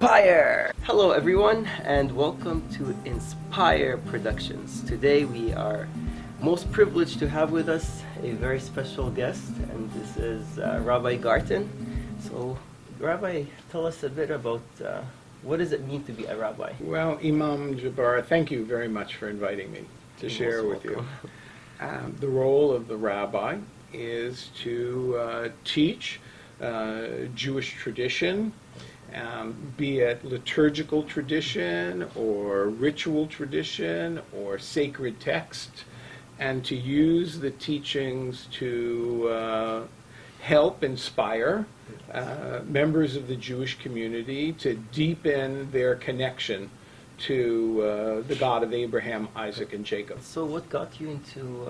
Inspyre! Hello everyone and welcome to Inspyre Productions. Today we are most privileged to have with us a very special guest, and this is Rabbi Garten. So Rabbi, tell us a bit about what does it mean to be a rabbi? Well, Imam Jebara, thank you very much for inviting me to share with you. The role of the rabbi is to teach Jewish tradition, be it liturgical tradition or ritual tradition or sacred text, and to use the teachings to help inspire members of the Jewish community to deepen their connection to the God of Abraham, Isaac, and Jacob. So what got you into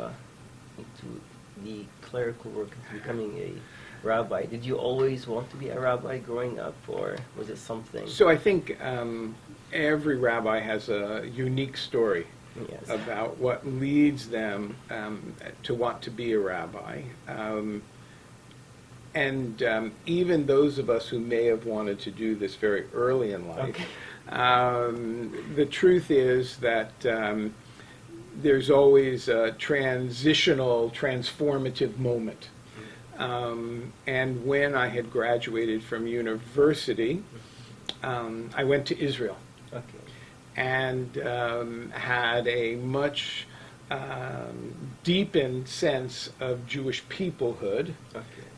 the clerical work, into becoming a rabbi? Did you always want to be a rabbi growing up, or was it something? So I think every rabbi has a unique story about what leads them to want to be a rabbi. And even those of us who may have wanted to do this very early in life, the truth is that there's always a transitional, transformative moment. And when I had graduated from university, I went to Israel and had a much deepened sense of Jewish peoplehood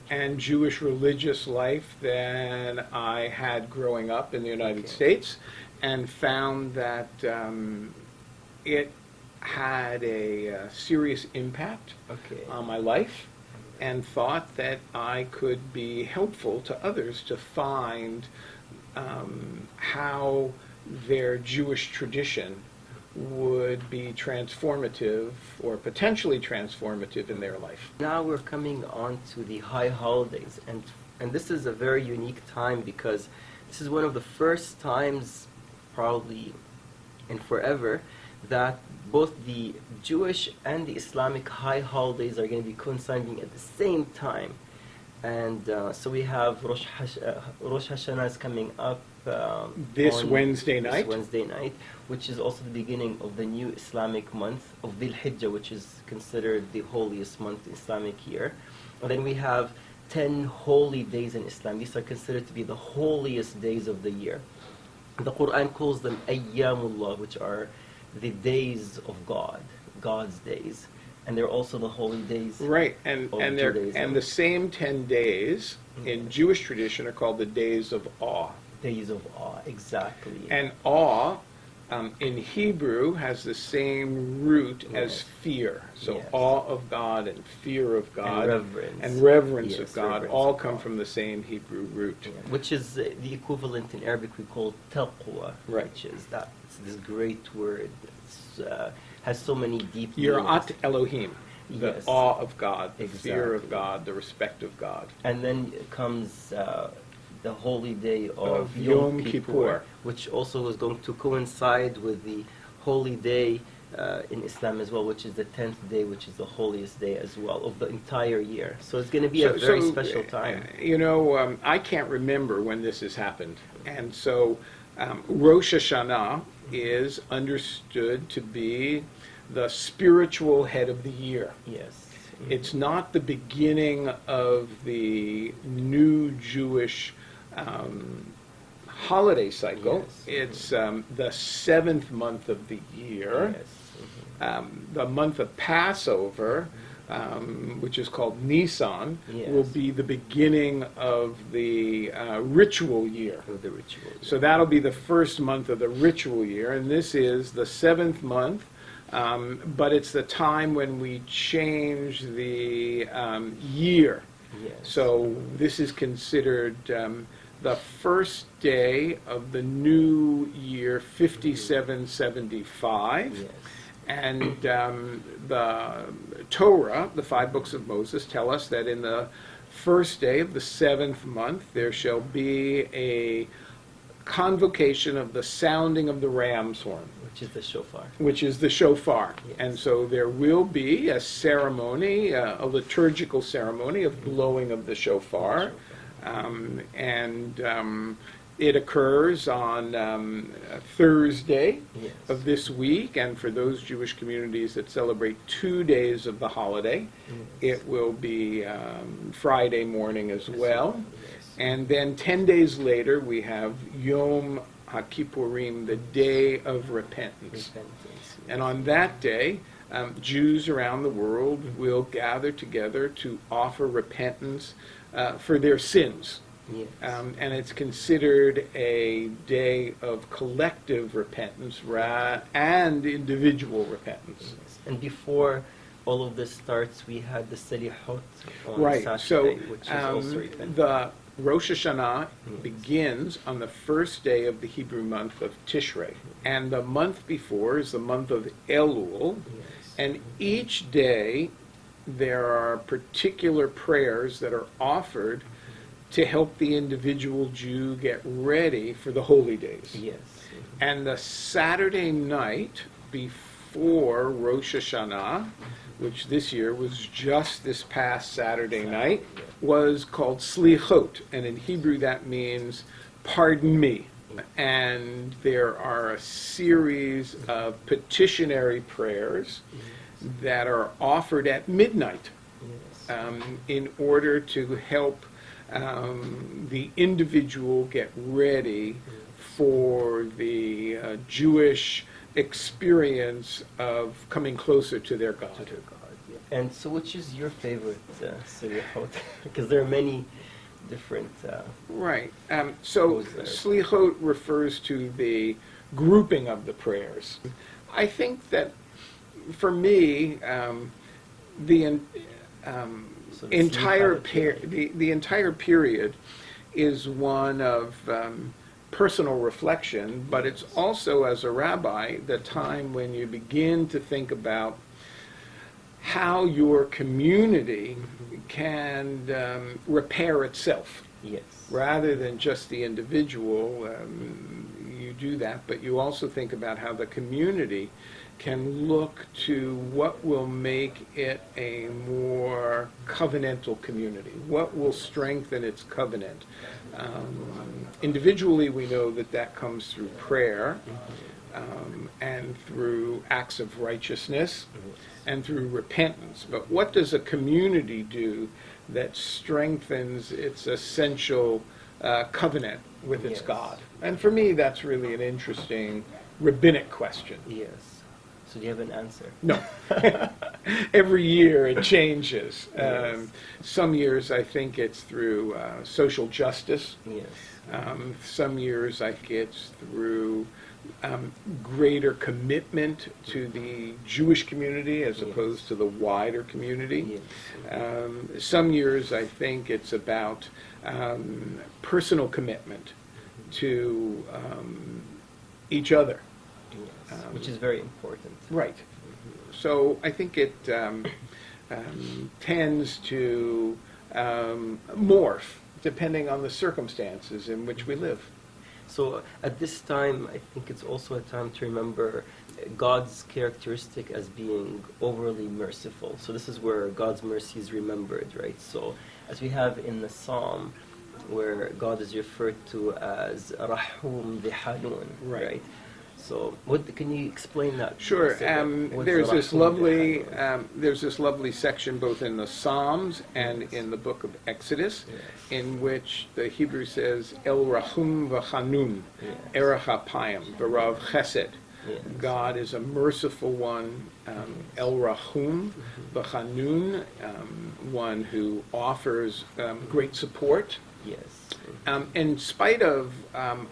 and Jewish religious life than I had growing up in the United States, and found that it had a serious impact on my life, and thought that I could be helpful to others to find how their Jewish tradition would be transformative or potentially transformative in their life. Now we're coming on to the high holidays, and this is a very unique time because this is one of the first times, probably in forever, that both the Jewish and the Islamic high holidays are going to be coinciding at the same time. And so we have Rosh Hashanah is coming up this Wednesday night, which is also the beginning of the new Islamic month of Dhul Hijjah, which is considered the holiest month in Islamic year. And then we have 10 holy days in Islam. These are considered to be the holiest days of the year. The Quran calls them Ayyamullah, which are the days of God, God's days. And they're also the holy days. Right, and the same 10 days in Jewish tradition are called the days of awe. Days of awe, exactly. And awe in Hebrew has the same root as fear. So awe of God and fear of God and reverence of God all come from the same Hebrew root. Which is the equivalent in Arabic we call taqwa, which is this great word. Has so many deep meanings. Yirat Elohim, the awe of God, the fear of God, the respect of God. And then comes the holy day of Yom Kippur, which also is going to coincide with the holy day in Islam as well, which is the 10th day, which is the holiest day as well of the entire year. So it's going to be a very special time. I can't remember when this has happened. And so Rosh Hashanah is understood to be the spiritual head of the year. It's not the beginning of the new Jewish holiday cycle. It's the 7th month of the year. The month of Passover, which is called Nisan, will be the beginning of the ritual year. So that'll be the first month of the ritual year, and this is the 7th month, but it's the time when we change the year. So this is considered the first day of the new year, 5775. And the Torah, the 5 books of Moses, tell us that in the first day of the 7th month there shall be a convocation of the sounding of the ram's horn. Which is the shofar. Which is the shofar. And so there will be a ceremony, a liturgical ceremony of blowing of the shofar. It occurs on Thursday Yes. of this week, and for those Jewish communities that celebrate 2 days of the holiday, Yes. it will be Friday morning as well. Yes. And then 10 days later, we have Yom HaKippurim, the Day of Repentance. Repentance. And on that day, Jews around the world will gather together to offer repentance for their sins. Yes. And it's considered a day of collective repentance and individual repentance. Yes. And before all of this starts, we had the Selihot on Right. Saturday, So which is also repentance. the Rosh Hashanah Yes. begins on the first day of the Hebrew month of Tishrei. And the month before is the month of Elul. Yes. And each day there are particular prayers that are offered to help the individual Jew get ready for the holy days. Yes. And the Saturday night before Rosh Hashanah, which this year was just this past Saturday night, was called Slichot. And in Hebrew that means pardon me. And there are a series of petitionary prayers that are offered at midnight Yes. in order to help the individual get ready for the Jewish experience of coming closer to their God. To their God. Yeah. And so, which is your favorite Selihot? Because there are many different. Right. So Who's there? Slichot refers to the grouping of the prayers. I think that for me, the So the entire Slichot, the entire period is one of personal reflection, but it's also, as a rabbi, the time when you begin to think about how your community can repair itself. Yes. Rather than just the individual, you do that, but you also think about how the community can look to what will make it a more covenantal community, what will strengthen its covenant. Individually, we know that that comes through prayer and through acts of righteousness and through repentance. But what does a community do that strengthens its essential covenant with its Yes. God? And for me, that's really an interesting rabbinic question. Yes. So do you have an answer? No. Every year it changes. Yes. Some years I think it's through social justice. Yes. Some years I think it's through greater commitment to the Jewish community as Yes. opposed to the wider community. Yes. Some years I think it's about personal commitment to each other. Yes. Which is very important. Right. So I think it tends to morph depending on the circumstances in which we live. So at this time, I think it's also a time to remember God's characteristic as being overly merciful. So this is where God's mercy is remembered, right? So as we have in the Psalm, where God is referred to as Rahum Hanun, right? So can you explain that? Sure. What's There's this Rahum lovely Hanun? there's this lovely section both in the Psalms and in the book of Exodus, Yes. in which the Hebrew says El Rahum v'Hanun, Yes. Erech Hapayim, V'Rav Chesed. Yes. God is a merciful one, El Rahum v'Hanun, one who offers great support. Yes. In spite of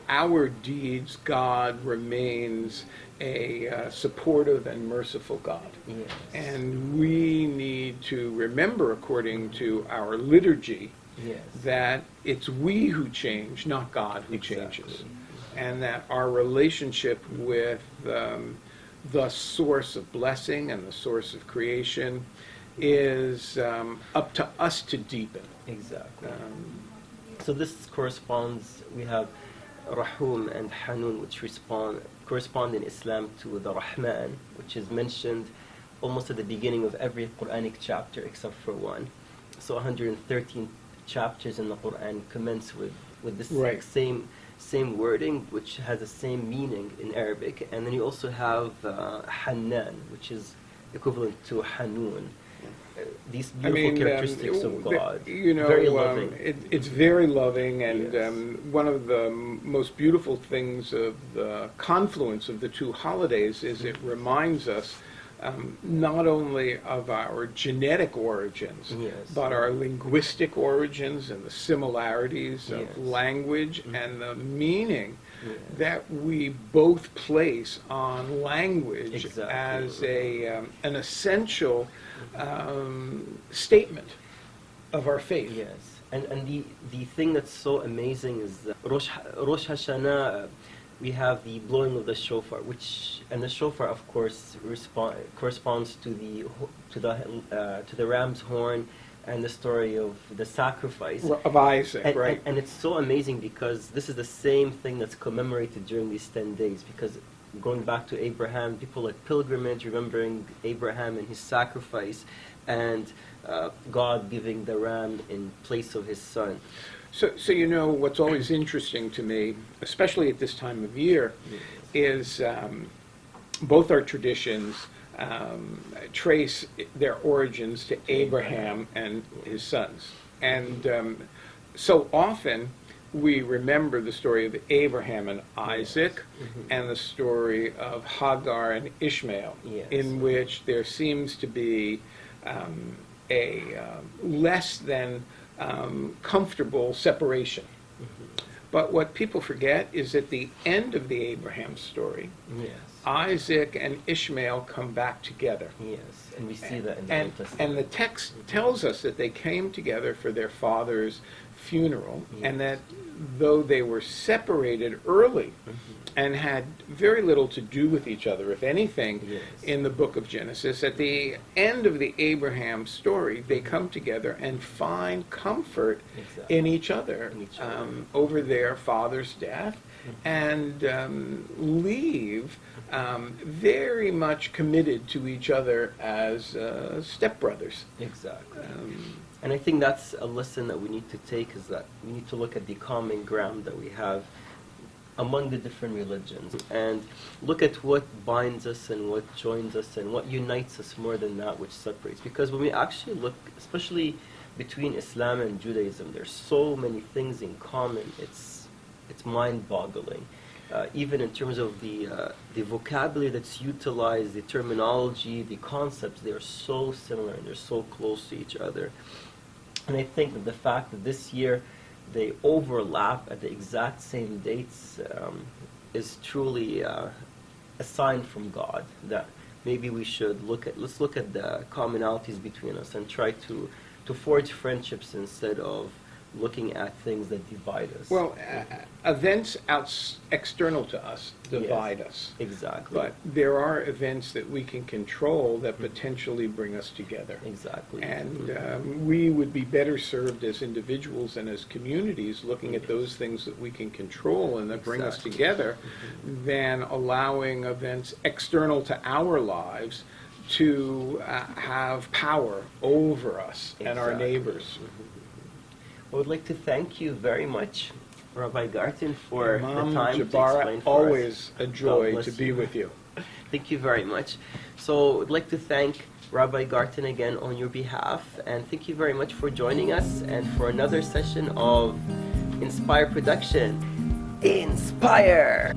our deeds, God remains a supportive and merciful God. Yes. And we need to remember, according to our liturgy, Yes. that it's we who change, not God who changes. Exactly. And that our relationship with the source of blessing and the source of creation is up to us to deepen. Exactly. So this corresponds, we have Rahum and Hanun, which correspond in Islam to the Rahman, which is mentioned almost at the beginning of every Quranic chapter except for one. So 113 chapters in the Quran commence with this Right. same same wording, which has the same meaning in Arabic. And then you also have Hannan, which is equivalent to Hanun. These beautiful characteristics of God. Very loving. It's very loving, and Yes. one of the most beautiful things of the confluence of the two holidays is it reminds us not only of our genetic origins, Yes. but our linguistic origins and the similarities of Yes. language and the meaning Yes. that we both place on language Exactly. as an essential statement of our faith. Yes, and the thing that's so amazing is that Rosh Hashanah, we have the blowing of the shofar, and the shofar, of course, corresponds to the ram's horn and the story of the sacrifice Of Isaac, right? And it's so amazing because this is the same thing that's commemorated during these 10 days. Because going back to Abraham, people like pilgrimage, remembering Abraham and his sacrifice, and God giving the ram in place of his son. So what's always interesting to me, especially at this time of year, is both our traditions trace their origins to Abraham and his sons. And so often we remember the story of Abraham and Isaac and the story of Hagar and Ishmael, in which there seems to be a less than comfortable separation. But what people forget is at the end of the Abraham story, Isaac and Ishmael come back together. Yes, and we see that in the Old Testament. And the text tells us that they came together for their father's funeral, and that though they were separated early and had very little to do with each other, if anything, in the book of Genesis, at the end of the Abraham story, they come together and find comfort in each other, over their father's death, and leave very much committed to each other as stepbrothers. Exactly. And I think that's a lesson that we need to take, is that we need to look at the common ground that we have among the different religions and look at what binds us and what joins us and what unites us more than that which separates. Because when we actually look, especially between Islam and Judaism, there's so many things in common. It's mind-boggling. Even in terms of the vocabulary that's utilized, the terminology, the concepts, they are so similar and they're so close to each other. And I think that the fact that this year they overlap at the exact same dates is truly a sign from God that maybe we should let's look at the commonalities between us and try to forge friendships instead of looking at things that divide us. Well, events external to us divide us. Exactly. But there are events that we can control that potentially bring us together. Exactly. And we would be better served as individuals and as communities looking at those things that we can control and that bring us together than allowing events external to our lives to have power over us and our neighbors. I would like to thank you very much, Rabbi Garten, for Imam the time Jebara, to explain for always us. a joy God to bless be you. with you. Thank you very much. So I'd like to thank Rabbi Garten again on your behalf, and thank you very much for joining us and for another session of Inspyre production. Inspyre!